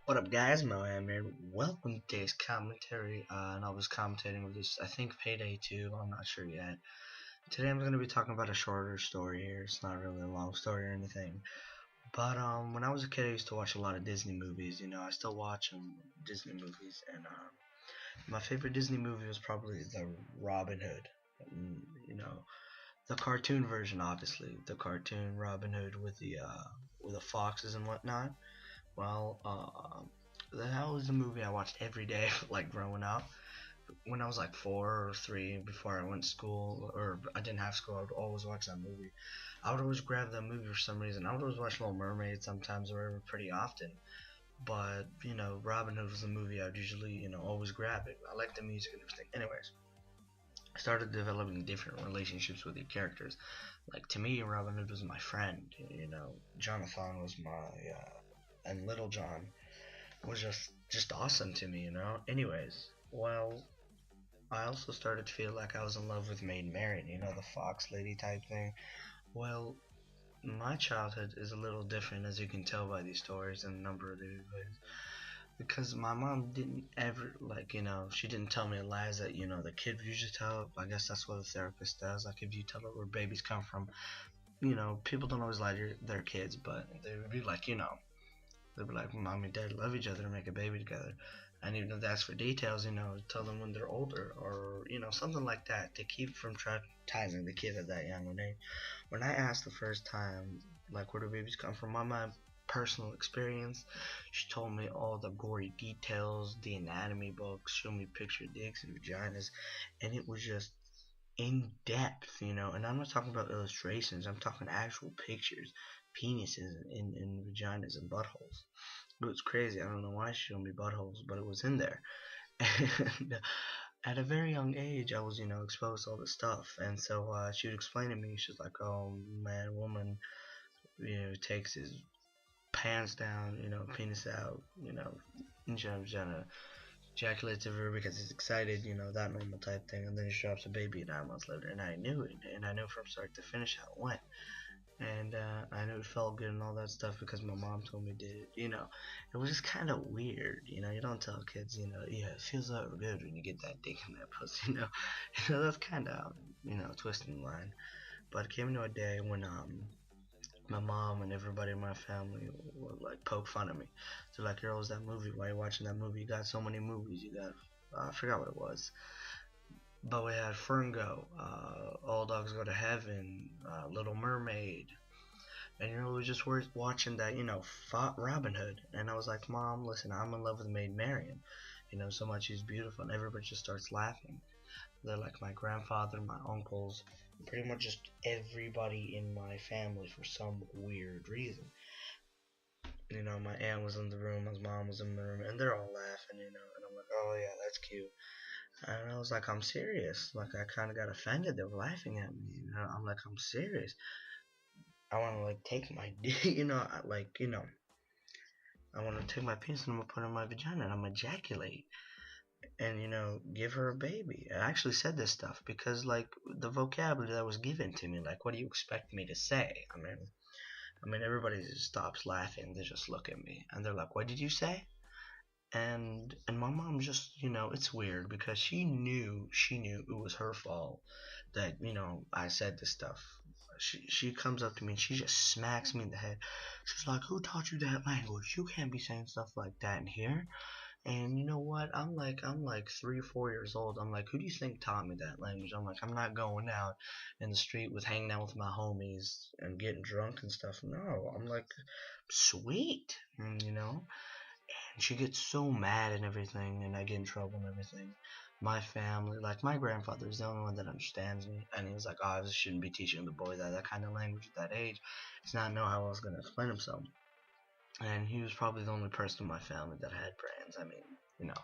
What up, guys? Moam here. Welcome to today's commentary. And I was commentating with this, I think, Payday 2. I'm not sure yet. Today I'm going to be talking about a shorter story here. It's not really a long story or anything. But when I was a kid, I used to watch a lot of Disney movies. I still watch Disney movies. And my favorite Disney movie was probably the Robin Hood. Mm, You know, the cartoon version, obviously. The cartoon Robin Hood with the foxes and whatnot. Well, that was the movie I watched every day, like growing up. When I was like 4 or 3, before I went to school, or I didn't have school, I would always watch that movie. I would always grab that movie for some reason. I would always watch Little Mermaid sometimes, or whatever, pretty often. But Robin Hood was the movie I'd usually, always grab it. I like the music and everything. Anyways, I started developing different relationships with the characters. Like to me, Robin Hood was my friend. Jonathan was and Little John was just awesome to me. Anyways, well, I also started to feel like I was in love with Maid Marian, the fox lady type thing. Well, my childhood is a little different, as you can tell by these stories and a number of these ways, because my mom didn't ever, like, she didn't tell me lies that the kid usually tell. I guess that's what a therapist does. Like, if you tell her where babies come from, people don't always lie to their kids, but they would be like, they'll be like, mom and dad love each other and make a baby together. And even if that's for details, tell them when they're older or, something like that to keep from traumatizing the kid at that young age. When I asked the first time, like, where do babies come from, my personal experience, she told me all the gory details, the anatomy books, showed me picture dicks and vaginas, and it was just in depth. And I'm not talking about illustrations, I'm talking actual pictures, penises and vaginas and buttholes. It was crazy. I don't know why she showed me buttholes, but it was in there. And at a very young age, I was, exposed to all this stuff. And so she would explain to me, she's like, oh man, woman, takes his pants down, penis out, vagina, ejaculates over because he's excited, that normal type thing. And then he drops a baby 9 months later. And I knew it. And I knew from start to finish how it went. And I knew it felt good and all that stuff because my mom told me it did. It was just kind of weird. You don't tell kids, yeah, it feels so good when you get that dick in that pussy. That's kind of, twisting the line. But it came to a day when my mom and everybody in my family would like poke fun at me. So like, girl, was that movie? Why are you watching that movie? You got so many movies. You got, I forgot what it was. But we had Ferngully, All Dogs Go to Heaven, Little Mermaid, and we were just watching that, fought Robin Hood, and I was like, Mom, listen, I'm in love with Maid Marian, so much she's beautiful, and everybody just starts laughing. They're like my grandfather, my uncles, pretty much just everybody in my family for some weird reason. My aunt was in the room, my mom was in the room, and they're all laughing, and I'm like, oh yeah, that's cute. And I was like, I'm serious. Like, I kind of got offended. They were laughing at me. I'm like, I'm serious. I want to, like, take my, I want to take my penis and I'm going to put it in my vagina and I'm going to ejaculate and, give her a baby. I actually said this stuff because, like, the vocabulary that was given to me, like, what do you expect me to say? I mean, everybody just stops laughing. They just look at me and they're like, what did you say? And my mom just, it's weird because she knew it was her fault that, I said this stuff. She comes up to me and she just smacks me in the head. She's like, who taught you that language? You can't be saying stuff like that in here. And you know what? I'm like 3 or 4 years old. I'm like, who do you think taught me that language? I'm like, I'm not going out in the street with hanging out with my homies and getting drunk and stuff. No, I'm like, sweet, and she gets so mad and everything, and I get in trouble and everything. My family, like my grandfather, is the only one that understands me, and he was like, "Oh, I shouldn't be teaching the boy that kind of language at that age. He's not know how I was gonna explain himself." And he was probably the only person in my family that had brains. I mean, you know.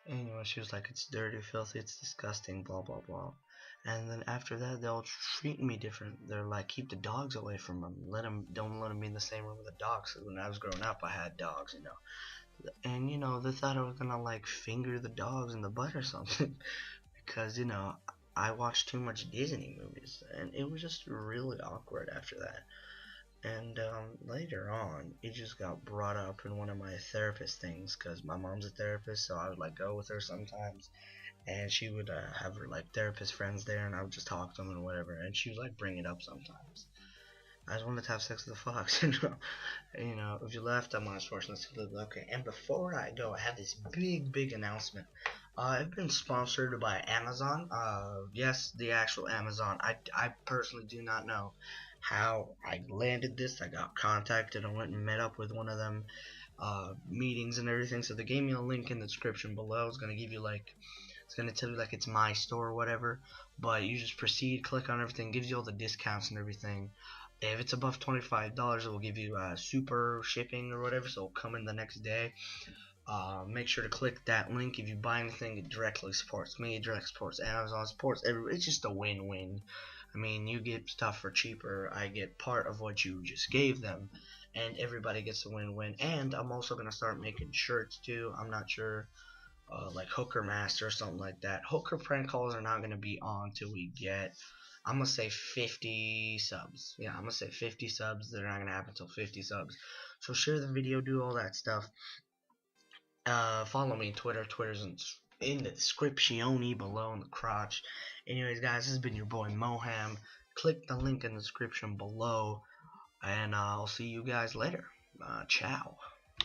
Anyway, she was like, "It's dirty, filthy, it's disgusting, blah blah blah." And then after that, they'll treat me different. They're like, "Keep the dogs away from them. Don't let them be in the same room with the dogs." So when I was growing up, I had dogs. And they thought I was gonna like finger the dogs in the butt or something because I watched too much Disney movies, and it was just really awkward after that. And later on, it just got brought up in one of my therapist things because my mom's a therapist, so I would like go with her sometimes, and she would have her like therapist friends there, and I would just talk to them and whatever, and she would like bring it up sometimes. I just wanted to have sex with a fox. If you left, I'm unfortunately okay. And before I go, I have this big announcement. I've been sponsored by Amazon. Yes, the actual Amazon. I personally do not know how I landed this. I got contacted and went and met up with one of them meetings and everything. So they gave me a link in the description below. It's gonna give you like, it's gonna tell you like it's my store or whatever. But you just proceed, click on everything, gives you all the discounts and everything. If it's above $25, it will give you super shipping or whatever, so it'll come in the next day. Make sure to click that link. If you buy anything, it directly supports me, it directly supports Amazon, supports everybody. It's just a win-win. I mean, you get stuff for cheaper, I get part of what you just gave them, and everybody gets a win-win. And I'm also going to start making shirts too. I'm not sure, like Hooker Master or something like that. Hooker prank calls are not going to be on till we get, I'm gonna say 50 subs. Yeah, I'm gonna say 50 subs. They're not gonna happen until 50 subs. So share the video, do all that stuff. Follow me on Twitter. Twitter's in the description below in the crotch. Anyways, guys, this has been your boy Moham. Click the link in the description below, and I'll see you guys later. Ciao.